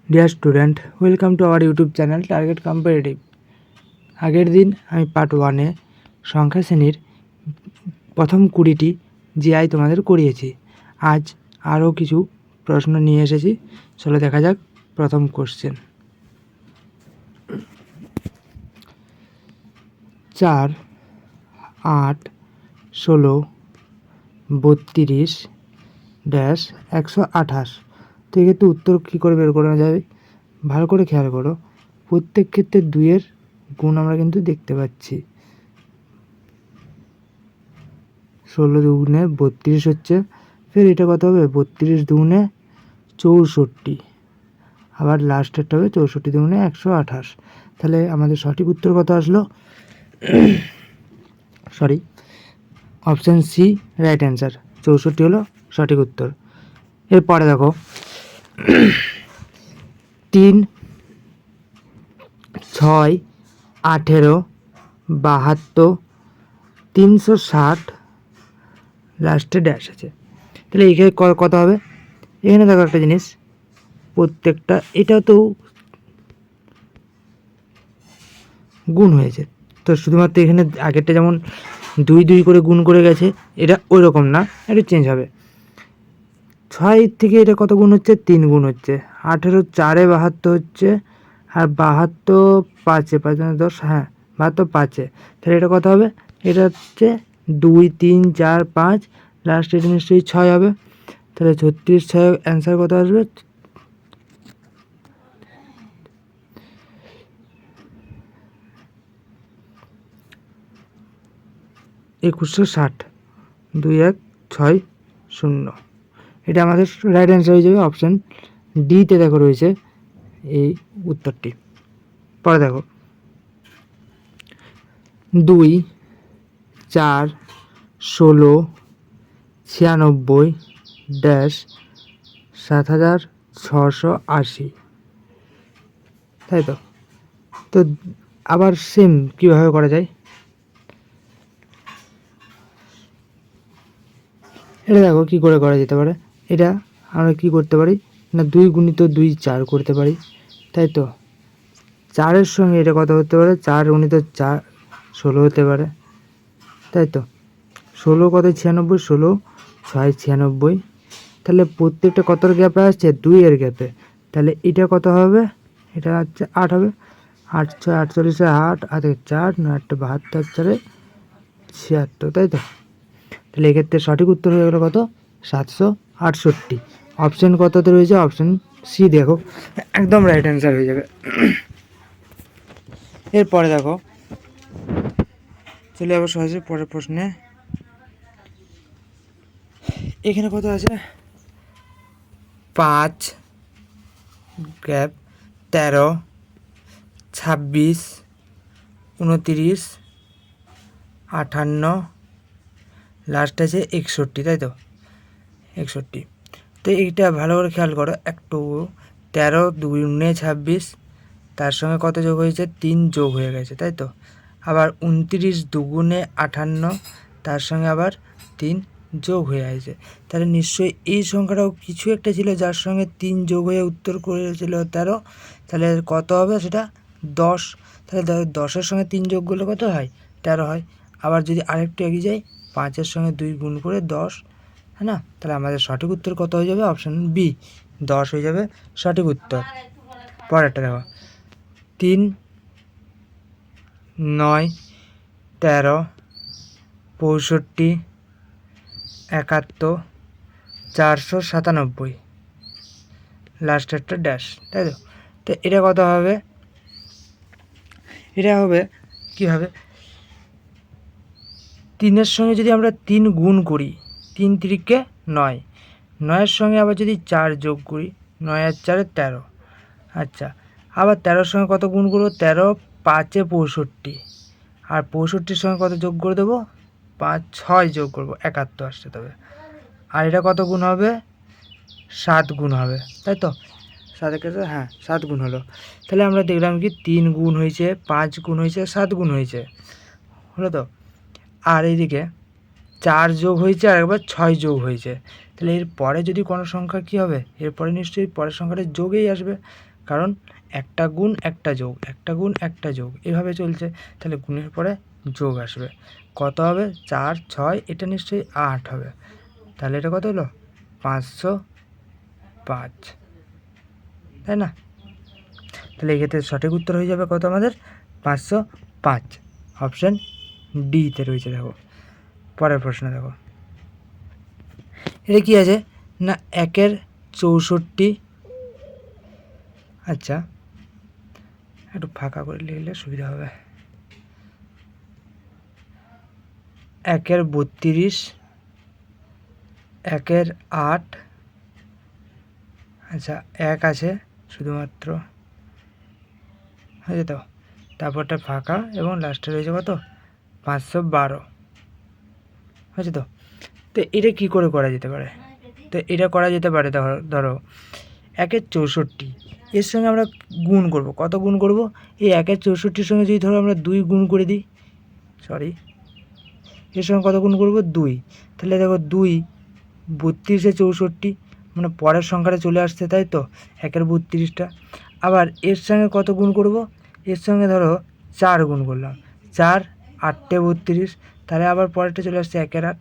Dear student, welcome to our YouTube channel target comparative. আগের দিন আমি পার্ট 1-এ সংখ্যা শ্রেণীর প্রথম 20টি জিআই তোমাদের করিয়েছি। আজ আরও কিছু প্রশ্ন নিয়ে এসেছি, চলো দেখা যাক প্রথম কোশ্চেন। 4, 8, 16, 32, 128। তো এক্ষেত্রে উত্তর কী করে বের করা যায়? ভালো করে খেয়াল করো, প্রত্যেক ক্ষেত্রে 2-এর গুণ আমরা কিন্তু দেখতে পাচ্ছি। 16 দুগুণে 32 হচ্ছে, ফের এটা কত হবে? 32 দুগুণে 64, আবার লাস্টেরটা হবে 64 দুগুণে 128। তাহলে আমাদের সঠিক উত্তর কত আসলো? Sorry, option C right answer, 64 হলো সঠিক উত্তর। এরপরে দেখো 3, 6, 18, 72, 360, লাস্টে ড্যাশ আছে। তাহলে এখানে কত হবে? এখানে দেখো একটা জিনিস, প্রত্যেকটা এটা তো গুণ হয়েছে, তো শুধুমাত্র এখানে আগেরটা যেমন 2 করে গুণ করে গেছে, এটা ওই রকম না, এটা চেঞ্জ হবে। 6 থেকে এটা কত গুণ হচ্ছে? 3 গুণ হচ্ছে। 18 4-এ 72 হচ্ছে, আর 72 5-এ 5 10, হ্যাঁ 72 5-এ। তাহলে এটা কত হবে? এটা হচ্ছে 2 3 4 5, লাস্ট এটা নিশ্চয়ই 6 হবে। তাহলে 36 6 অ্যান্সার কত আসবে? 2160, 2 1 6 0। এটা আমাদের রাইট অ্যান্সার হয়ে যাবে। অপশান ডিতে দেখো রয়েছে এই উত্তরটি। পরে দেখো 2, 4, 16, 96, 7680, তাই তো? তো আবার সেম কীভাবে করা যায়? এটা দেখো কী করে করা যেতে পারে। এটা আমরা কি করতে পারি না, 2 গুণিত 2 4 করতে পারি, তাই তো? 4-এর সঙ্গে এটা কত হতে পারে? 4 গুণিত 4 16 হতে পারে, তাই তো? 16 কত? 96, 16 6 96। তাহলে প্রত্যেকটা কতর গ্যাপে আসছে? 2-এর গ্যাপে। তাহলে এটা কত হবে? এটা হচ্ছে 8 হবে। 8 6 48, 8 আর 4 9 72 4 76, তাই তো? তাহলে এক্ষেত্রে সঠিক উত্তর হয়ে গেল কত? 768। অপশান কততে রয়েছে? অপশান সি দেখো, একদম রাইট অ্যান্সার হয়ে যাবে। এরপরে দেখো, চলে যাবো সহজে পরের প্রশ্নে। এখানে কত আছে? 5 গ্যাপ 13, 26, 29, 58, লাস্ট আছে 61, তাই তো? 61। তো এইটা ভালো করে খেয়াল করো একটু। 13 দুগুণে 26, তার সঙ্গে কত যোগ হয়েছে? 3 যোগ হয়ে গেছে, তাই তো? আবার 29 দুগুণে 58, তার সঙ্গে আবার 3 যোগ হয়ে আছে। তাহলে নিশ্চয়ই এই সংখ্যাটাও কিছু একটা ছিল যার সঙ্গে 3 যোগ হয়ে উত্তর করেছিল 13। তাহলে কত হবে সেটা? 10। তাহলে 10-এর সঙ্গে 3 যোগ করলে কত হয়? 13 হয়। আবার যদি আরেকটু এগিয়ে যাই, 5-এর সঙ্গে 2 গুণ করে 10, হ্যাঁ না? তাহলে আমাদের সঠিক উত্তর কত হয়ে যাবে? অপশান বি 10 হয়ে যাবে সঠিক উত্তর। পরেরটা দেখো 3 9 13 65 71 497, লাস্টেরটা ড্যাশ, তাই তো? তো এটা কত হবে? এটা হবে কীভাবে? 3-এর সঙ্গে যদি আমরা 3 গুণ করি, 3 3-কে 9, 9-এর সঙ্গে আবার যদি 4 যোগ করি, 9 আর 4 13। আচ্ছা, আবার 13-এর সঙ্গে কত গুণ করবো? 13 5-এ 65, আর 65-র সঙ্গে কত যোগ করে দেবো? 5 6 যোগ করবো, 71 আসছে। তবে আর এটা কত গুণ হবে? 7 গুণ হবে, তাই তো? 7-এর কাছে হ্যাঁ 7 গুণ হলো। তাহলে আমরা দেখলাম কি 3 গুণ হয়েছে, 5 গুণ হয়েছে, 7 গুণ হয়েছে, হলো তো? আর এইদিকে 4 যোগ হয়েছে, আর একবার 6 যোগ হয়েছে। তাহলে এর পরে যদি কোনো সংখ্যা কী হবে? এরপরে নিশ্চয়ই পরের সংখ্যাটা যোগেই আসবে, কারণ একটা গুণ একটা যোগ, একটা গুণ একটা যোগ এভাবে চলছে। তাহলে গুণের পরে যোগ আসবে, কত হবে 4 6, এটা নিশ্চয়ই 8 হবে। তাহলে এটা কত হলো 505, তাই না? তাহলে এক্ষেত্রে সঠিক উত্তর হয়ে যাবে কত আমাদের 505, অপশান ডিতে রয়েছে। দেখো পরের প্রশ্ন, দেখো এটা কী আছে না 1 × 64। আচ্ছা একটু ফাঁকা করে লিখলে সুবিধা হবে। 1 × 32, 1 × 8, আচ্ছা 1 আছে শুধুমাত্র, হয়েছে তো, তারপরটা ফাঁকা এবং লাস্টে রয়েছে কত 512, হয়েছে তো। তো এটা কী করে করা যেতে পারে? তো এটা করা যেতে পারে, ধরো 1 × 64 এর সঙ্গে আমরা গুণ করব, কত গুণ করব? এই 1 × 64-র সঙ্গে যদি ধরো আমরা 2 গুণ করে দিই, এর সঙ্গে কত গুণ করব 2, তাহলে দেখো 2 32 64, মানে পরের সংখ্যাটা চলে আসছে, তাই তো 1 × 32টা। আবার এর সঙ্গে কত গুণ করব? এর সঙ্গে ধরো 4 গুণ করলাম, 4 8 32, তাহলে আবার পরেরটা চলে আসছে 1 × 8।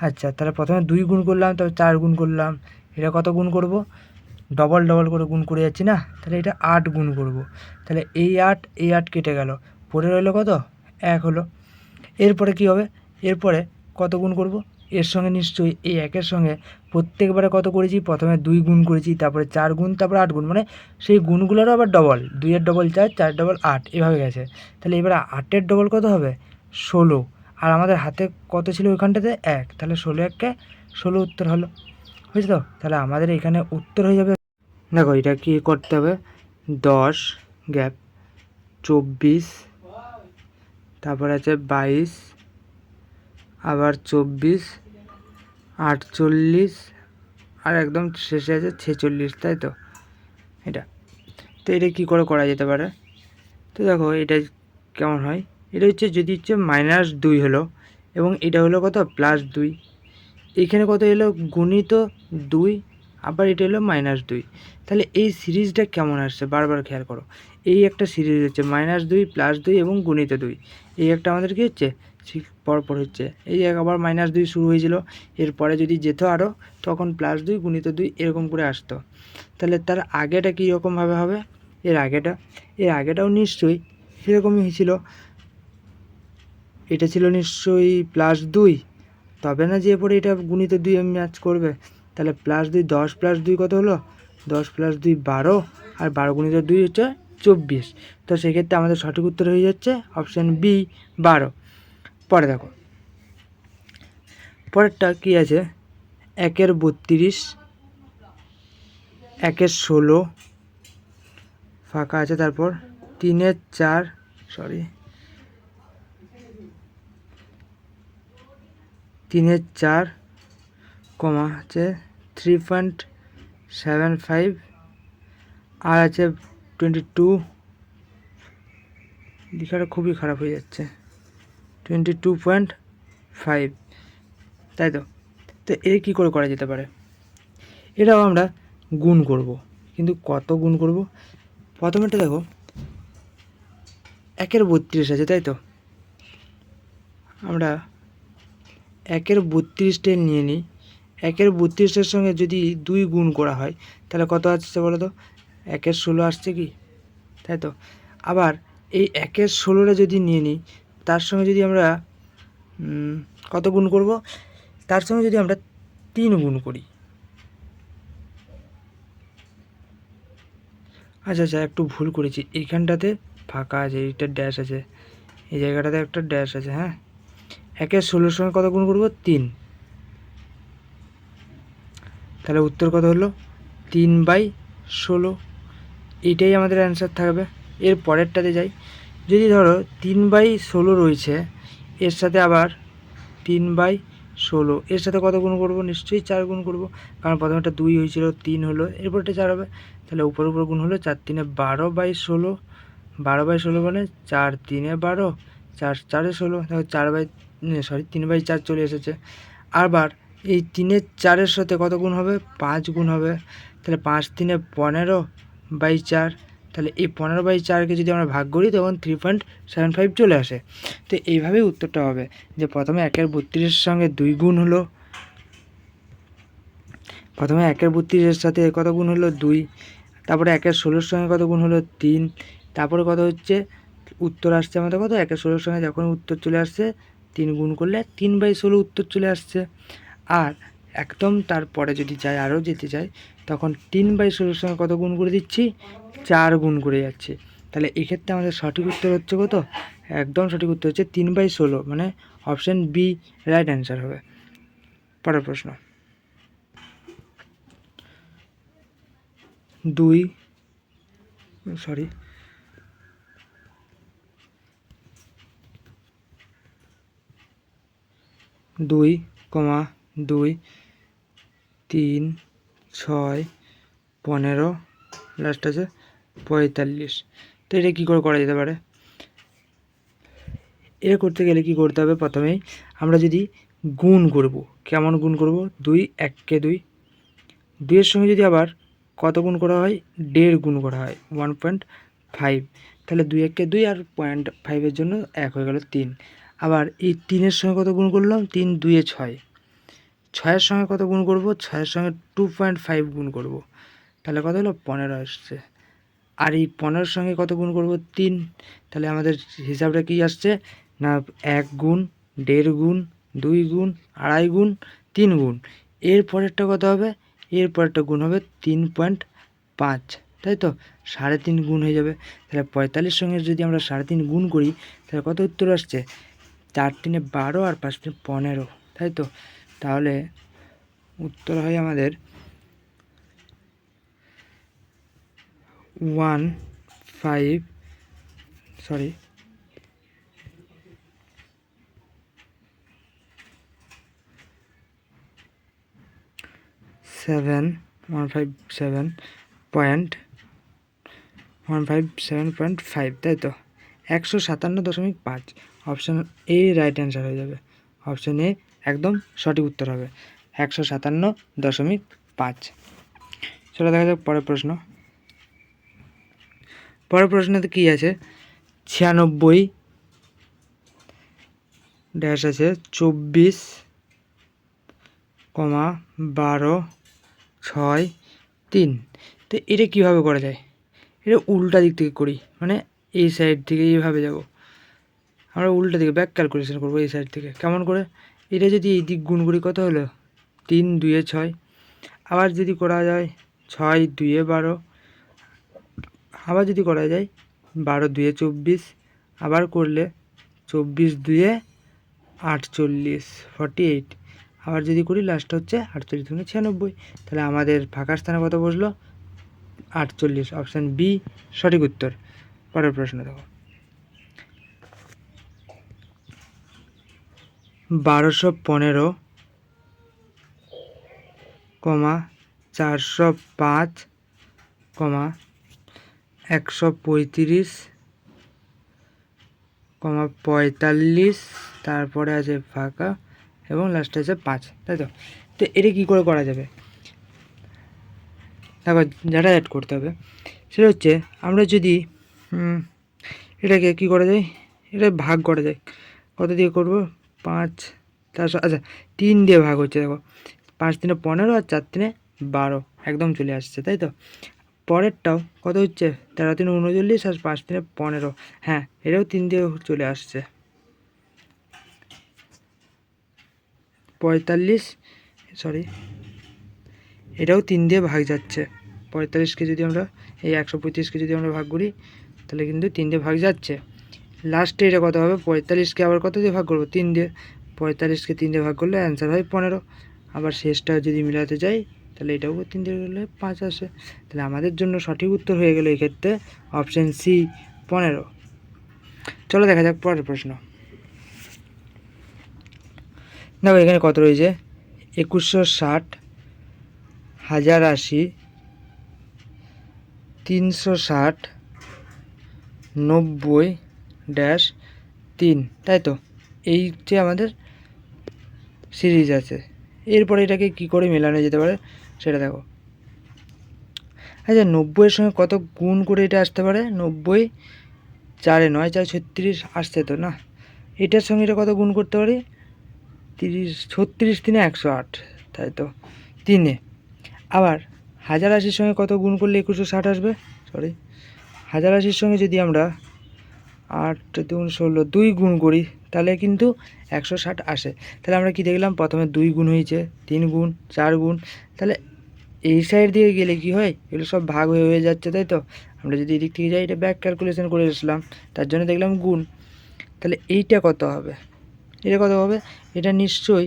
আচ্ছা তাহলে প্রথমে 2 গুণ করলাম, তারপর 4 গুণ করলাম, এটা কত গুণ করব? ডবল ডবল করে গুণ করে যাচ্ছি না, তাহলে এটা 8 গুণ করব। তাহলে এই 8 কেটে গেল, পরে রইলো কত 1 হলো। এরপরে কি হবে? এরপরে কত গুণ করব? এর সঙ্গে নিশ্চয়ই এই 1-এর সঙ্গে প্রত্যেকবারে কত করেছি? প্রথমে 2 গুণ করেছি, তারপরে 4 গুণ, তারপরে 8 গুণ, মানে সেই গুণগুলোরও আবার ডবল, 2-এর ডবল 4, 4 ডবল 8 এভাবে গেছে। তাহলে এবার 8-এর ডবল কত হবে? 16, আর আমাদের হাতে কত ছিল ওইখানটাতে 1, তাহলে 16 1 16 উত্তর হলো, বুঝছো তো? তাহলে আমাদের এখানে উত্তর হয়ে যাবে, দেখো এটা কি করতে হবে, 10 গ্যাপ 24, তারপর আছে 22, আবার 24, 48, আর একদম শেষে আছে 46, তাই তো? এটা তো এটা কী করে করা যেতে পারে? তো দেখো এটা কেমন হয়, এটা হচ্ছে যদি হচ্ছে -2 হলো এবং এটা হলো কত +2, এইখানে কত এলো গুণিত 2, আবার এটা হলো -2, তাহলে এই সিরিজটা কেমন আসছে বারবার খেয়াল করো। এই একটা সিরিজ হচ্ছে -2 +2 এবং গুণিত 2, এই একটা আমাদের কী হচ্ছে পরপর হচ্ছে, এই আবার -2 শুরু হয়েছিল, এরপরে যদি যেত আরও তখন +2 গুণিত 2 এরকম করে আসতো। তাহলে তার আগেটা কী রকমভাবে হবে? এর আগেটাও নিশ্চয়ই সেরকমই হয়েছিল, এটা ছিল নিশ্চয়ই +2, তবে না যে এরপরে এটা গুণিত 2 ম্যাচ করবে। তাহলে +2 10 + 2 কত হলো? 10 + 2 12, আর 12 গুণিত 2 হচ্ছে 24। তো সেক্ষেত্রে আমাদের সঠিক উত্তর হয়ে যাচ্ছে অপশান বি 12। পরে দেখো পরেরটা কী আছে, 1 × 32, 1 × 16 ফাঁকা আছে, তারপর 3 × 4, 3 × 4 কমা আছে 3.75, আর আছে 22, লেখাটা খুবই খারাপ হয়ে যাচ্ছে, 22.5, তাই তো? তো এর কী করে করা যেতে পারে? এটাও আমরা গুণ করব, কিন্তু কত গুণ করব? প্রথমেটা দেখো 1 × 32 আছে, তাই তো? আমরা 1 × 32টাই নিয়ে নিই। 1 × 32-এর সঙ্গে যদি 2 গুণ করা হয় তাহলে কত আসছে বলো তো? 1 × 16 আসছে কি, তাই তো? আবার এই 1 × 16টা যদি নিয়ে নিই, তার সঙ্গে যদি আমরা কত গুণ করব? তার সঙ্গে যদি আমরা 3 গুণ করি, আচ্ছা একটু ভুল করেছি, এইখানটাতে ফাঁকা আছে, এইটা ড্যাশ আছে, এই জায়গাটাতে একটা ড্যাশ আছে, হ্যাঁ। 1 × 16-এর সঙ্গে কত গুণ করব? 3, তাহলে উত্তর কত হলো? 3/16, এইটাই আমাদের অ্যান্সার থাকবে। এর পরেরটাতে যাই, যদি ধরো 3/16 রয়েছে, এর সাথে আবার 3/16, এর সাথে কত গুণ করব? নিশ্চয়ই 4 গুণ করব, কারণ প্রথমে 2 হয়েছিল, 3 হলো, এরপরটা 4 হবে, তাহলে উপর গুণ হলো 4 × 3 = 12/16, 12/16 মানে 4 × 3 = 12, 4 × 4 = 16, দেখো 3/4 চলে এসেছে। আবার এই 3 × 4-এর সাথে কত গুণ হবে? 5 গুণ হবে, তাহলে 5 × 3 = 15, 15/4, তাহলে এই 15/4কে যদি আমরা ভাগ করি তখন 3.75 চলে আসে। তো এইভাবেই উত্তরটা হবে যে প্রথমে 1/32 সঙ্গে 2 গুণ হলো, প্রথমে 1/32 সাথে কত গুণ হলো 2, তারপরে 1/16 সঙ্গে কত গুণ হলো 3, তারপরে কত হচ্ছে উত্তর আসছে আমাদের কত 1/16 সঙ্গে যখন উত্তর চলে আসছে 3 গুণ করলে 3/16 উত্তর চলে আসছে। আর একদম তারপরে যদি চাই আরও যেতে চাই তখন 3/16 সঙ্গে কত গুণ করে দিচ্ছি 4 গুণ করে যাচ্ছে। তাহলে এক্ষেত্রে আমাদের সঠিক উত্তর হচ্ছে কত, একদম সঠিক উত্তর হচ্ছে 3/16, মানে অপশান বি রাইট অ্যান্সার হবে। পরের প্রশ্ন 2 3 6 15 লাস্ট আছে 45। তো এটা কী করে করা যেতে পারে? এটা করতে গেলে কি করতে হবে, প্রথমেই আমরা যদি গুণ করব, কেমন গুণ করব, 2 1 2, 2-এর সঙ্গে যদি আবার কত গুণ করা হয় 1.5 গুণ করা হয় 1.5, তাহলে 2 1 2 আর 0.5-এর জন্য 1 হয়ে গেল 3। আবার এই 3-এর সঙ্গে কত গুণ করলাম 3 2 6, 6-এর সঙ্গে কত গুণ করব 6-এর সঙ্গে 2.5 গুণ করব, তাহলে কত হলো 15 আসছে। আর এই 15-এর সঙ্গে কত গুণ করব 3, তাহলে আমাদের হিসাবটা কি আসছে না 1 গুণ 1.5 গুণ 2 গুণ 2.5 গুণ 3 গুণ, এর পরেরটা কত হবে, এর পরেরটা গুণ হবে 3.5, তাই তো 3.5 গুণ হয়ে যাবে। তাহলে 45 সঙ্গে যদি আমরা 3.5 গুণ করি তাহলে কত উত্তর আসছে 4 3 12 আর 5 3 15, তাই তো। তাহলে উত্তর হয় আমাদের 157.5, তাই তো 157.5, অপশান এ রাইট অ্যান্সার হয়ে যাবে। অপশান এ একদম সঠিক উত্তর হবে 157.5। চলো দেখা যাক পরের প্রশ্ন। পরের প্রশ্নতে কী আছে, 96 ড্যাশ আছে 24, 12 6 3। তো এটা কীভাবে করা যায়, এটা উল্টা দিক থেকে করি, মানে এই সাইড থেকে এইভাবে যাব, আমরা উল্টা দিকে ব্যাক ক্যালকুলেশন করবো এই সাইড থেকে। কেমন করে, এটা যদি এই দিক গুণ করি কত হলো 3 2 6, আবার যদি করা যায় 6 2 12, আবার যদি করা যায় 12 2 24, আবার করলে 24 2 48 48, আবার যদি করি লাস্ট হচ্ছে 48 2 96। তাহলে আমাদের ফাঁকা স্থানে কত বসলো 48, অপশান বি সঠিক উত্তর। পরের প্রশ্ন দেখো, 1215, 405, 135, 45, তারপরে আছে ফাঁকা এবং লাস্টে আছে 5, তাই তো। তো এটা কী করে করা যাবে, তারপর যেটা অ্যাড করতে হবে সেটা হচ্ছে আমরা যদি এটাকে কী করা যায়, এটা ভাগ করা যায়, কত দিয়ে করব 5 4, আচ্ছা 3 দিয়ে ভাগ হচ্ছে, দেখো 5 3 15 আর 4 3 12 একদম চলে আসছে, তাই তো। পরেরটাও কত হচ্ছে 13 3 39 আর 5 3 15, হ্যাঁ এটাও 3 দিয়ে চলে আসছে 45, এটাও 3 দিয়ে ভাগ যাচ্ছে, 45কে যদি আমরা এই 135কে যদি আমরা ভাগ করি তাহলে কিন্তু 3 দিয়ে ভাগ যাচ্ছে। লাস্টে এটা কত হবে 45কে আবার কত দিয়ে ভাগ করবো 3 দিয়ে, 45কে 3 দিয়ে ভাগ করলে অ্যান্সার হয় 15। আবার শেষটা যদি মিলাতে যাই তাহলে এটাও 3 দিয়ে করলে 5 আসে। তাহলে আমাদের জন্য সঠিক উত্তর হয়ে গেল এক্ষেত্রে অপশান সি 15। চলো দেখা যাক পরের প্রশ্ন। দেখো এখানে কত রয়েছে 2160, 1080, 360, 90-3, তাই তো। এই যে আমাদের সিরিজ আছে, এরপরে এটাকে কি করে মেলানো যেতে পারে সেটা দেখো। আচ্ছা 90-এর সঙ্গে কত গুণ করে এটা আসতে পারে? 90 4 9 4 36 আসছে তো না, এটার সঙ্গে এটা কত গুণ করতে পারি? 30 36 3 108, তাই তো 3-এ। আবার 1080-র সঙ্গে কত গুণ করলে 2160 আসবে? সরি, 1080-র সঙ্গে যদি আমরা 8 2 16 2 গুণ করি তাহলে কিন্তু 160 আসে। তাহলে আমরা কি দেখলাম? প্রথমে 2 গুণ হয়েছে, 3 গুণ, 4 গুণ। তাহলে এই সাইড দিয়ে গেলে কি হয়? এগুলো সব ভাগ হয়ে যাচ্ছে, তাই তো? আমরা যদি এদিক থেকে যাই, এটা ব্যাক ক্যালকুলেশন করে আসলাম, তার জন্য দেখলাম গুণ। তাহলে এইটা কত হবে? এটা কত হবে? এটা নিশ্চয়ই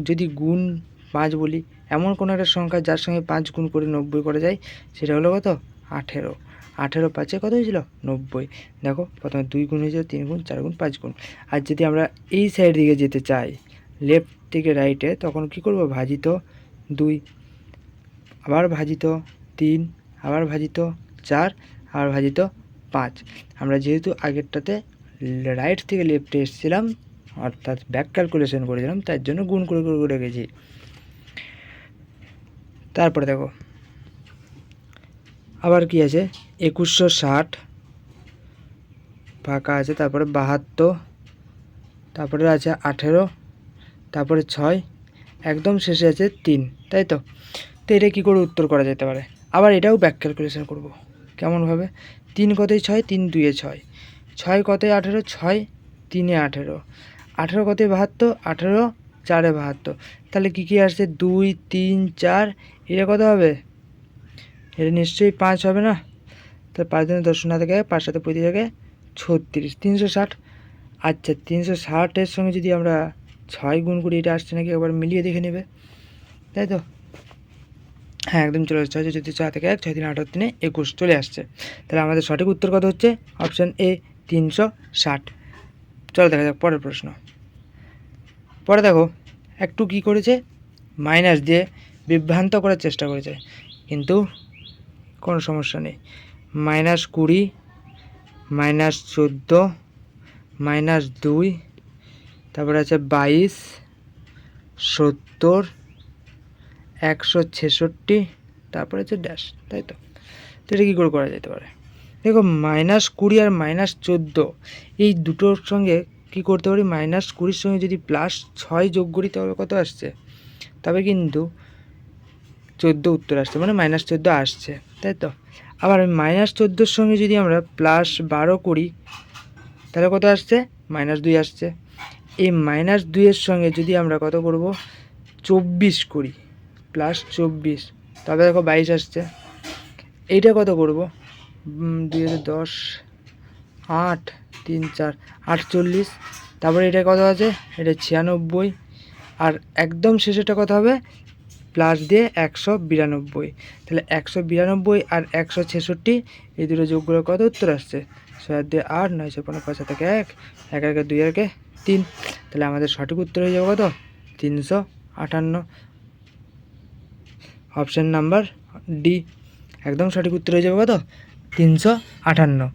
যদি গুণ 5 বলি, এমন কোনো একটা সংখ্যা যার সঙ্গে 5 গুণ করে 90 করা যায়, সেটা হলো কত? 18। 18 5-এ কত হয়েছিল? 90। দেখো প্রথমে 2 গুণ হয়েছিল, 3 গুণ, 4 গুণ, 5 গুণ। আর যদি আমরা এই সাইড দিকে যেতে চাই, লেফট থেকে রাইটে, তখন কি করব? ভাজিত 2, আবার ভাজিত 3, আবার ভাজিত 4, আবার ভাজিত 5। আমরা যেহেতু আগেরটাতে রাইট থেকে লেফটে এসেছিলাম, অর্থাৎ ব্যাক ক্যালকুলেশন করেছিলাম, তার জন্য গুণ করে করে করে গেছি। তারপরে দেখো আবার কি আছে? 2160 ফাঁকা আছে, তারপরে 72, তারপরে আছে 18, তারপরে 6, একদম শেষে আছে 3, তাই তো? তো এটা কী করে উত্তর করা যেতে পারে? আবার এটাও ব্যাক ক্যালকুলেশন করব। কেমনভাবে? 3 কতই 6, 3 2-এ 6, 6 কতই 18, 6 3-এ 18, 18 কতই 72, 18 4-এ 72। তাহলে কী কী আসছে? 2 3 4, এটা কত হবে? এটা নিশ্চয়ই 5 হবে না? তাহলে 5 দিনে 10 না থেকে 5 সাথে 35 থেকে 36, 360। আচ্ছা 360-এর সঙ্গে যদি আমরা 6 গুণ করি, এটা আসছে নাকি একবার মিলিয়ে দেখে নেবে, তাই তো? হ্যাঁ, একদম চলে আসছে। 6 যদি 4 থেকে 1, 6 3 18 3 21 চলে আসছে। তাহলে আমাদের সঠিক উত্তর কত হচ্ছে? Option A, 360। চলো দেখা যাক পরের প্রশ্ন। পরে দেখো একটু কি করেছে? মাইনাস দিয়ে বিভ্রান্ত করার চেষ্টা করেছে, কিন্তু কোনো সমস্যা নেই। -20, -14, -2, তারপরে আছে 22, 70, 166, তারপরে আছে ড্যাশ, তাই তো? তো এটা কী করে করা যেতে পারে? দেখো -20 আর -14 এই দুটোর সঙ্গে কি করতে পারি? -20-র সঙ্গে যদি +6 যোগ করি তাহলে কত আসছে? তবে কিন্তু 14 উত্তর আসছে, মানে -14 আসছে, তাই তো? আবার -14-র সঙ্গে যদি আমরা +12 করি তাহলে কত আসছে? -2 আসছে। এই -2-এর সঙ্গে যদি আমরা কত করব? 24 করি, +24, তবে দেখো 22 আসছে। এইটা কত করব? 2 10, 8 3 4 48, তারপরে এটা কত আছে? এটা 96, আর একদম শেষেটা কত হবে? প্লাস দিয়ে 192। তাহলে 192 আর 166 এই দুটো যোগ করে কত উত্তর আসছে? 6 দিয়ে 8, 9 15, 5 থেকে 1, 1 1 2 1 3। তাহলে আমাদের সঠিক উত্তর হয়ে যাবে কত? 358। অপশান নাম্বার ডি একদম সঠিক উত্তর হয়ে যাবে কত? 358।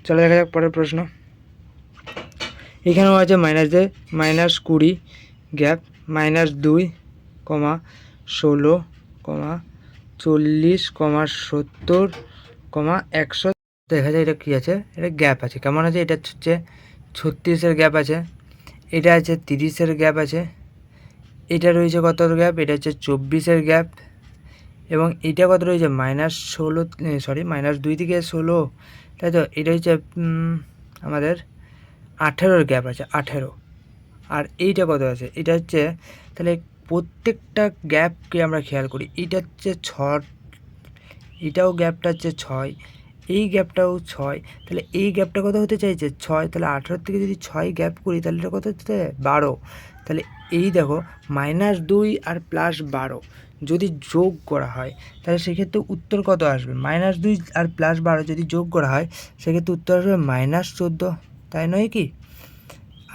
চলো দেখা যাক পরের প্রশ্ন। এখানেও আছে মাইনাস দিয়ে -20 গ্যাপ, -2, 16, 40, 70, 100। দেখা যায় এটা কী আছে? এটা গ্যাপ আছে। কেমন আছে? এটা হচ্ছে 36-এর গ্যাপ আছে, এটা আছে 30-এর গ্যাপ আছে, এটা রয়েছে কত গ্যাপ? এটা হচ্ছে 24-এর গ্যাপ, এবং এটা কত রয়েছে? -2 থেকে 16, তাই তো? এটা হচ্ছে আমাদের 18-র গ্যাপ আছে, 18। আর এইটা কত আছে? এটা হচ্ছে, তাহলে প্রত্যেকটা গ্যাপকে আমরা খেয়াল করি। এইটা হচ্ছে 6, এটাও গ্যাপটা হচ্ছে 6, এই গ্যাপটাও 6, তাহলে এই গ্যাপটা কত হতে চাইছে? 6। তাহলে 18 থেকে যদি 6 গ্যাপ করি তাহলে এটা কত হচ্ছে? 12। তাহলে এই দেখো -2 আর +12 যদি যোগ করা হয় তাহলে সেক্ষেত্রে উত্তর কত আসবে? -2 আর +12 যদি যোগ করা হয় সেক্ষেত্রে উত্তর আসবে -14, তাই নয় কি?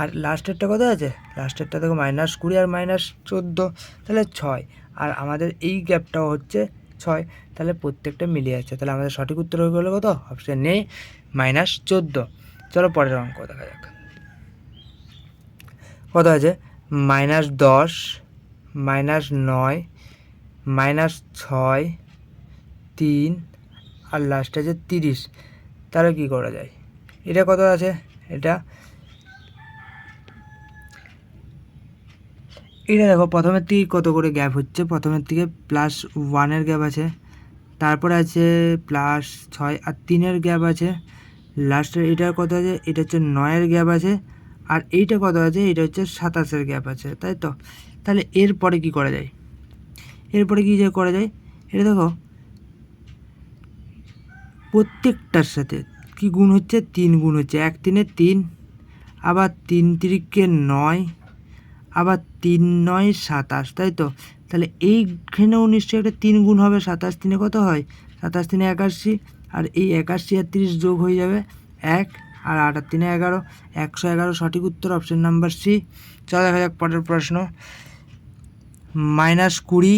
আর লাস্টেরটা কত আছে? লাস্টেরটা দেখো -20 আর -14, তাহলে 6, আর আমাদের এই গ্যাপটাও হচ্ছে 6, তাহলে প্রত্যেকটা মিলে যাচ্ছে। তাহলে আমাদের সঠিক উত্তর হয়ে গেলো কত? অপশান নেই -14। চলো পরের অঙ্ক দেখা যাক। কত আছে? -10, -9, -6, 3, আর লাস্টে আছে 30, তাহলে কী করা যায়? এটা কত আছে? এটা দেখো প্রথমের থেকে কত করে গ্যাপ হচ্ছে, প্রথমের থেকে +1 গ্যাপ আছে, তারপরে আছে +6 আর 3 গ্যাপ আছে, লাস্টের এটার কত আছে? এটা হচ্ছে 9 গ্যাপ আছে, আর এইটা কত আছে? এটা হচ্ছে 27 গ্যাপ আছে, তাই তো? তাহলে এরপরে কি করা যায়? এরপরে কী যে করা যায়, এটা দেখো প্রত্যেকটার সাথে কি গুণ হচ্ছে? 3 গুণ হচ্ছে, 1 3 3, আবার 3 3 9, আবার 3 9 27, তাই তো? তাহলে এইখানেও নিশ্চয়ই একটা 3 গুণ হবে, 27 3 কত হয়? 27 3 81, আর এই 81 আর 30 যোগ হয়ে যাবে 1, আর 8 আর 3 11, 111 সঠিক উত্তর, অপশন নাম্বার সি। চলো দেখা যাক পরের প্রশ্ন। -20,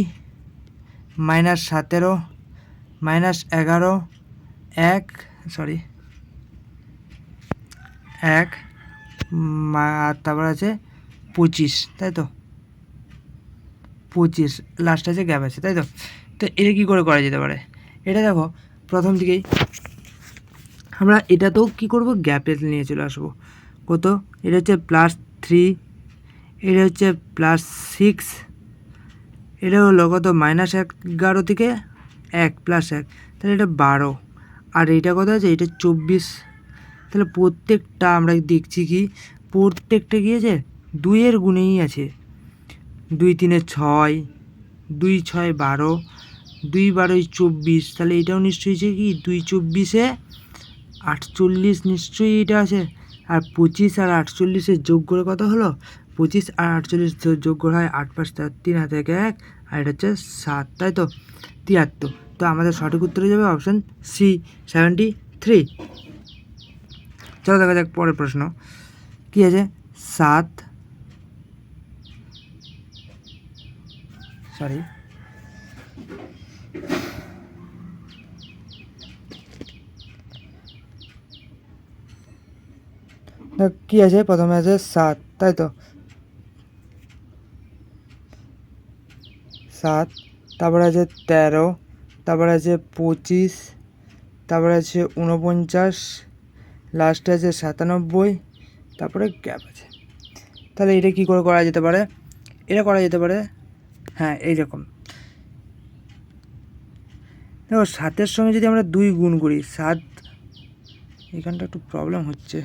-17, -11, 1 আর তারপর আছে 25, তাই তো? 25 লাস্ট আছে, গ্যাপ আছে, তাই তো? তো এটা কী করে করা যেতে পারে? এটা দেখো প্রথম দিকেই আমরা এটাতেও কী করব? গ্যাপে নিয়ে চলে আসবো। কত? এটা হচ্ছে +3, এটা হচ্ছে +6, এটা হলো কত? -11 থেকে 1 +1, তাহলে এটা 12, আর এইটা কত আছে? এটা 24। তাহলে প্রত্যেকটা আমরা দেখছি কি প্রত্যেকটা কি আছে? 2 গুণেই আছে। 2 3 6, 2 6 12, 2 12 24, তাহলে এটাও নিশ্চয়ই আছে কি 2 24 48, নিশ্চয়ই এটা আছে। আর 25 আর 48 যোগ করে কত হলো? 25 আর 48 যোগ করে হয় 8 5 3 হাতে 1, আর এটা হচ্ছে 7, তাই তো? 73। তো আমাদের সঠিক উত্তর হয়ে যাবে অপশান সি, 73। চলো দেখা যাক পরের প্রশ্ন কী আছে। 7 কী আছে? প্রথমে আছে 7, তাই তো? 7, তারপরে আছে 13, তারপরে আছে 25, তারপরে আছে 49, লাস্টে আছে 97, তারপরে গ্যাপ আছে। তাহলে এটা কী করে করা যেতে পারে? এটা করা যেতে পারে হ্যাঁ এইরকম। দেখো 7-এর সঙ্গে যদি আমরা 2 গুণ করি, 7, এখানটা একটু প্রবলেম হচ্ছে।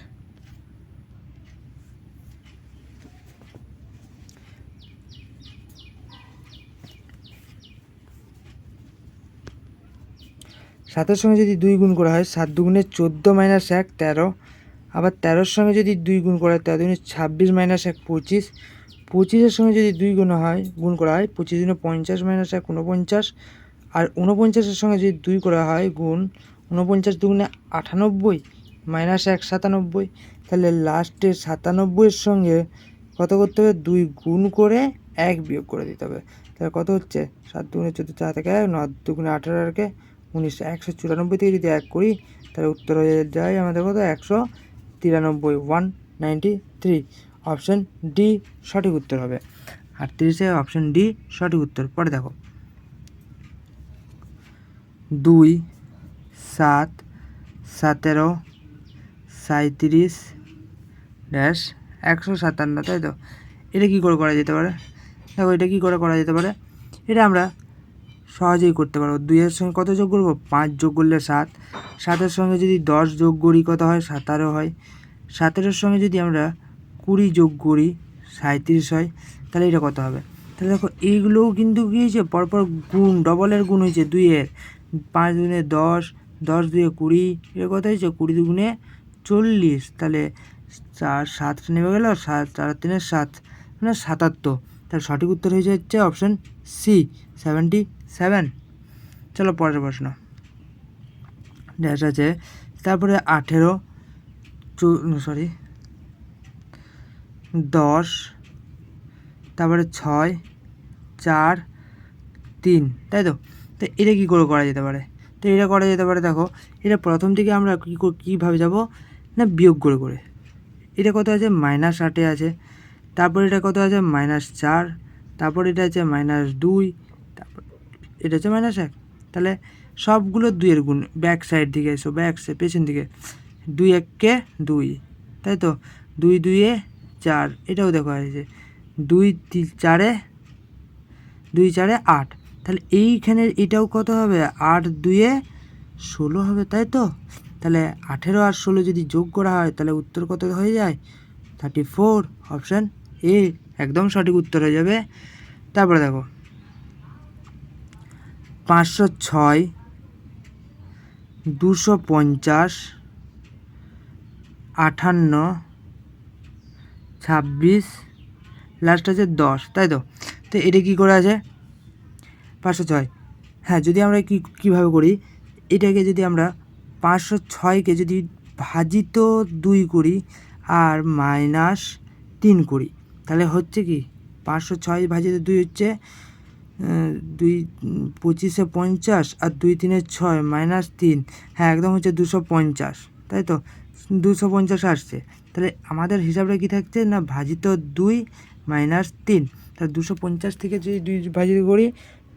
সাতের সঙ্গে যদি 2 গুণ করা হয়, 7 দুগুণে 14 - 1 13, আবার 13-র সঙ্গে যদি 2 গুণ করা হয় 13 দুগুণে 26 - 1 25, 25-এর সঙ্গে যদি 2 গুণ করা হয় 25 দুগুণে 50 - 1 49, আর 49-এর সঙ্গে যদি 2 করা হয় গুণ 49 দুগুণে 98 - 1 97, তাহলে লাস্টে 97-এর সঙ্গে কত করতে হবে? 2 গুণ করে 1 বিয়োগ করে দিতে হবে। তাহলে কত হচ্ছে? 7 দুগুণে 14 4 থেকে 1, 9 দুগুণে 18 আর 19, 194 থেকে যদি 1 করি তাহলে উত্তর হয়ে যায় আমাদের কত? 193, 193। অপশান ডি সঠিক উত্তর হবে। 38-এ অপশান ডি সঠিক উত্তর। পরে দেখো 2 7 17 37 -157, তাই তো? এটা কী করে করা যেতে পারে? দেখো এটা কী করে করা যেতে পারে? এটা আমরা সহজেই করতে পারবো। 2-এর সঙ্গে কত যোগ করবো? 5 যোগ করলে 7, 7-এর সঙ্গে যদি 10 যোগ করি কত হয়? 17 হয়। 17-এর সঙ্গে যদি আমরা 20 যোগ করি 37 হয়। তাহলে এটা কত হবে? তাহলে দেখো এইগুলোও কিন্তু কী হয়েছে? পরপর গুণ, ডবলের গুণ হয়েছে 2-এর। 5 দুগুণে 10, 10 2-এ 20, এটা কত হয়েছে? 20 দুগুণে 40, তাহলে 4 7 নেমে গেল, 7 4 3 7, মানে 77। তার সঠিক উত্তর হয়ে যাচ্ছে অপশান সি, 77। চলো পরের প্রশ্ন। ড্যাশ আছে, তারপরে 18 10, তারপরে 6 4 3, তাই তো? তো এটা কী করে করা যেতে পারে? তো এটা করা যেতে পারে, দেখো এটা প্রথম থেকে আমরা কীভাবে যাব না, বিয়োগ করে করে। এটা কত আছে? -8-এ আছে, তারপর এটা কত আছে? -4, তারপর এটা আছে -2, তারপর এটা হচ্ছে -1, তাহলে সবগুলো 2-এর গুণ। ব্যাক সাইড দিকে এসো, পেছন দিকে। 2 1-এ 2, তাই তো? 2 2-এ 4, এটাও দেখো আছে 2 4-এ 2 4-এ 8। তাহলে এইখানে এটাও কত হবে? 8 2-এ 16 হবে, তাই তো? তাহলে 18 আর 16 যদি যোগ করা হয় তাহলে উত্তর কত হয়ে যায়? 34। অপশান এ একদম সঠিক উত্তর হয়ে যাবে। তারপরে দেখো 506, 250, 58, 26, লাস্ট আছে 10, তাই তো? তো এটা কী করে আছে? 506, হ্যাঁ, যদি আমরা কীভাবে করি, এটাকে যদি আমরা 506কে যদি ভাজিত 2 করি আর -3 করি, তাহলে হচ্ছে কি 506 ভাজিত 2 হচ্ছে 2 25-এ 50 আর 2 3-এ 6 -3, হ্যাঁ একদম হচ্ছে 250, তাই তো? 250 আসছে। তাহলে আমাদের হিসাবটা কী থাকছে না, ভাজিত 2 -3। তাহলে 250 থেকে যদি 2 ভাজিত করি,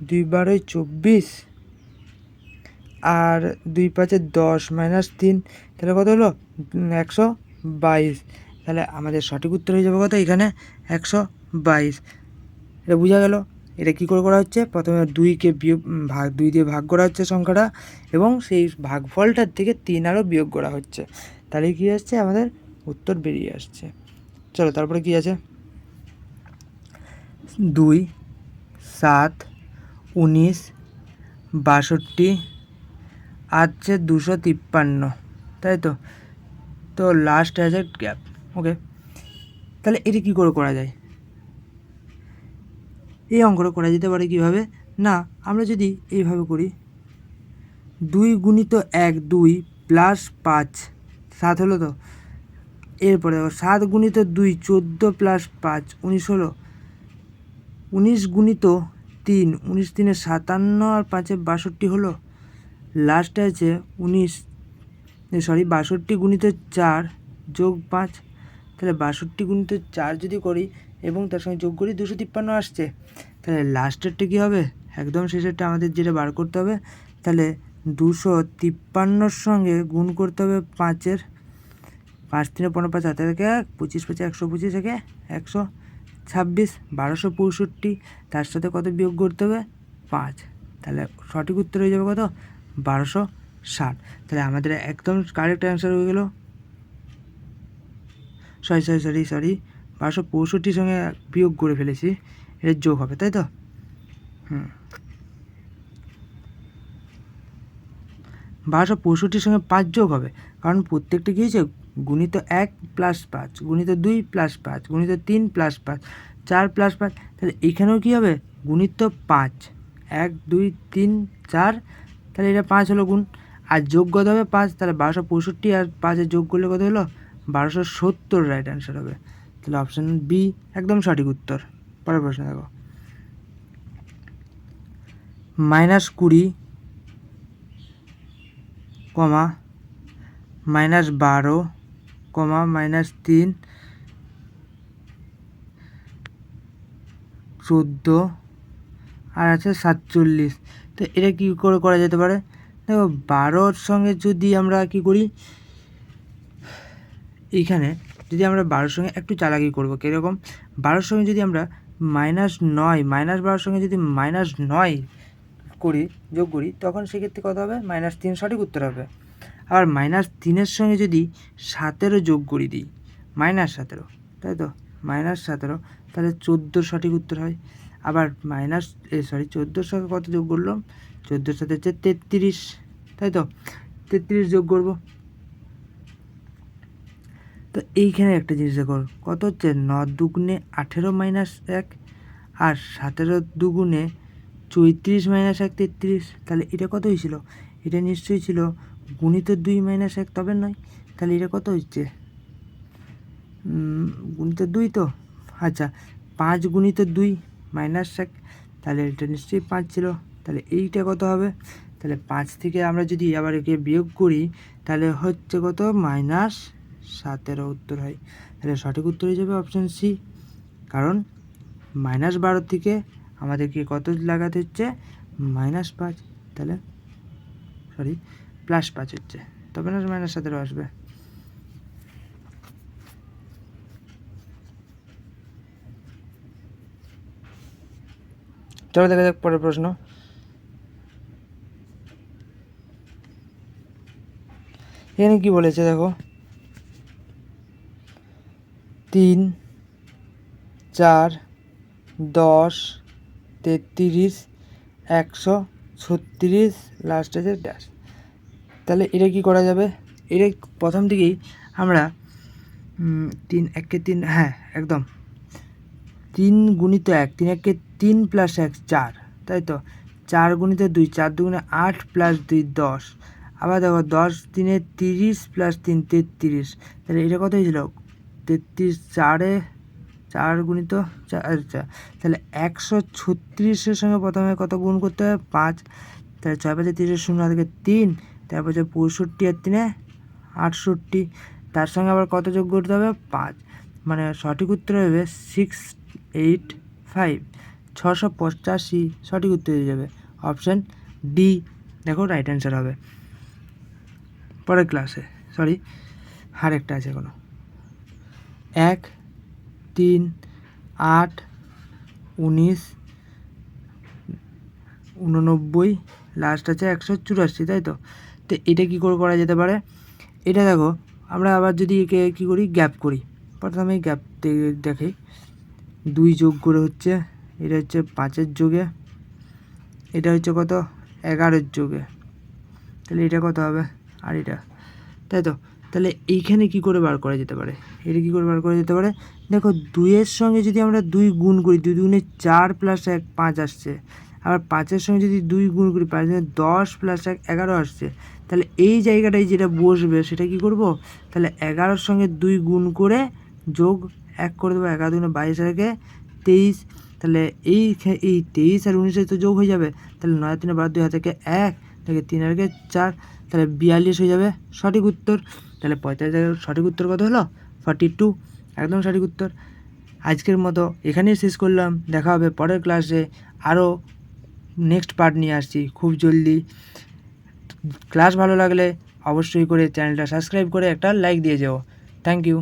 2 12 24 আর 2 5 10 -3, তাহলে কত হলো? 122। তাহলে আমাদের সঠিক উত্তর হয়ে যাবে কত এখানে? 122। এটা বোঝা গেল। এটা কী করে করা হচ্ছে? প্রথমে 2কে ভাগ 2 দিয়ে ভাগ করা হচ্ছে সংখ্যাটা, এবং সেই ভাগফলটার থেকে 3 আরও বিয়োগ করা হচ্ছে। তাহলে কী আসছে? আমাদের উত্তর বেরিয়ে আসছে। চলো তারপরে কী আছে? 2 7 19 62 আছে 253, তাই তো? তো লাস্ট আছে গ্যাপ। ওকে, তাহলে এটা কী করে করা যায়? এই অঙ্কটা করা যেতে পারে কীভাবে না, আমরা যদি এইভাবে করি, 2 গুণিত 1 2 প্লাস 5 7 হলো তো? এরপরে দেখো 7 গুণিত 2 14 প্লাস 5 19 হলো। 19 গুণিত 3 19 3-এ 57 আর 5-এ 62 হলো। লাস্টে আছে 62 গুণিত 4 যোগ 5। তাহলে 62 গুণিত 4 যদি করি এবং তার সঙ্গে যোগ করি 253 আসছে। তাহলে লাস্টেরটা কী হবে? একদম শেষেরটা আমাদের যেটা বার করতে হবে। তাহলে 253-র সঙ্গে গুণ করতে হবে 5-এর। 5 3 15 5 হাতে থেকে 25 5 125 থেকে 126 1265। তার সাথে কত বিয়োগ করতে হবে? 5। তাহলে সঠিক উত্তর হয়ে যাবে কত? 1260। তাহলে আমাদের একদম কারেক্ট অ্যান্সার হয়ে গেল। সরি 1265 সঙ্গে বিয়োগ করে ফেলেছি, এটা যোগ হবে, তাই তো? 1265 সঙ্গে 5 যোগ হবে, কারণ প্রত্যেকটা কী হয়েছে? গুণিত 1 প্লাস 5, গুণিত 2 প্লাস 5, গুণিত 3 প্লাস 5, 4 প্লাস 5। তাহলে এইখানেও কী হবে? গুণিত 5, 1 2 3 4, তাহলে এটা 5 হলো গুণ, আর যোগ কত হবে? 5। তাহলে 1265 আর 5-এর যোগ করলে কত হলো? 1270 রাইট অ্যান্সার হবে। তাহলে অপশান বি একদম সঠিক উত্তর। পরের প্রশ্ন দেখো, -20, -12, -3, 14 আর আছে 47। তো এটা কী করে করা যেতে পারে? দেখো 12-র সঙ্গে যদি আমরা কী করি, এইখানে যদি আমরা 12-র সঙ্গে একটু চালাকি করবো। কীরকম? 12-র সঙ্গে যদি আমরা -9, -12-র সঙ্গে যদি -9 করি, যোগ করি, তখন সেক্ষেত্রে কত হবে? -3 সঠিক উত্তর হবে। আবার -3-এর সঙ্গে যদি 17 যোগ করে দিই, -17, তাই তো? -17, তাহলে 14 সঠিক উত্তর হয়। আবার 14-র সঙ্গে কত যোগ করলাম? 14-র সাথে হচ্ছে 33, তাই তো? 33 যোগ করব। তো এইখানে একটা জিনিস দেখো, কত হচ্ছে? 9 দুগুণে 18 -1 আর 17 দুগুণে 34 -1 33। তাহলে এটা কত হয়েছিল? এটা নিশ্চয়ই ছিল গুণিত 2 -1, তবে নয়। তাহলে এটা কত হচ্ছে? গুণিত 2 তো, আচ্ছা 5 গুণিত 2 -1, তাহলে এটা নিশ্চয়ই 5 ছিল। তাহলে এইটা কত হবে? তাহলে 5 থেকে আমরা যদি আবার একে বিয়োগ করি, তাহলে হচ্ছে কত? -17 উত্তর হয়। তাহলে সঠিক উত্তর হয়ে যাবে অপশান সি, কারণ -12 থেকে আমাদেরকে কত লাগাতে হচ্ছে? -5। তাহলে সরি +5 হচ্ছে, তবে না -17 আসবে। চলো দেখা যাক পরের প্রশ্ন। এখানে কি বলেছে দেখো, 3, 4, 10, 33, 136 লাস্ট আছে ড্যাশ। তাহলে এটা কি করা যাবে, এটা প্রথম থেকেই আমরা 3 1 3, হ্যাঁ একদম 3 গুণিত 1, 3 1 3 + 1 4, তাই তো 4 গুণিত 2, 4 2 8 + 2 10। আবার দেখো 10 3 30 + 3 33, তাহলে এটা কত হয়েছিল 33, 4 গুণিত 4, আচ্ছা তাহলে 136-এর সঙ্গে প্রথমে কত গুণ করতে হবে 5, তাহলে 6 5 30 0 থেকে 3, তারপর হচ্ছে 65 আর 3 68, তার সঙ্গে আবার কত যোগ করতে হবে 5, মানে সঠিক উত্তর হবে 685, 685 সঠিক উত্তর হয়ে যাবে অপশান ডি। দেখো রাইট অ্যান্সার হবে। পরের ক্লাসে আরেকটা আছে এখনো, 1 3 8 19 89 লাস্ট আছে 184, তাই তো। তো এটা কী করে করা যেতে পারে, এটা দেখো আমরা আবার যদি একে কী করি গ্যাপ করি, প্রথমে গ্যাপ দেখি 2 যোগ করে হচ্ছে, এটা হচ্ছে 5-এর যোগে, এটা হচ্ছে কত 11-এর যোগে, তাহলে এটা কত হবে আর এটা, তাই তো। তাহলে এইখানে কি করে বার করা যেতে পারে, এটা কী করে বার করা যেতে পারে, দেখো 2-এর সঙ্গে যদি আমরা 2 গুণ করি, 2 2 4 + 1 5 আসছে, আবার 5-এর সঙ্গে যদি 2 গুণ করি 5 10 + 1 11 আসছে, তাহলে এই জায়গাটায় যেটা বসবে সেটা কি করব, তাহলে 11-র সঙ্গে 2 গুণ করে যোগ 1 করে দেবো, 11 2 22 আর 1 23, তাহলে এই 23 আর 19 তো যোগ হয়ে যাবে, তাহলে 9 3 12 2 হাতে 1 থেকে 3 আর 4, তাহলে 42 হয়ে যাবে সঠিক উত্তর। তাহলে 45 সঠিক উত্তর কত হলো 42, একদম সঠিক উত্তর। আজকের মতো এখানেই শেষ করলাম, দেখা হবে পরের ক্লাসে, আরও নেক্সট পার্ট নিয়ে আসছি খুব জলদি। ক্লাস ভালো লাগলে অবশ্যই করে চ্যানেলটা সাবস্ক্রাইব করে একটা লাইক দিয়ে যাও। Thank you.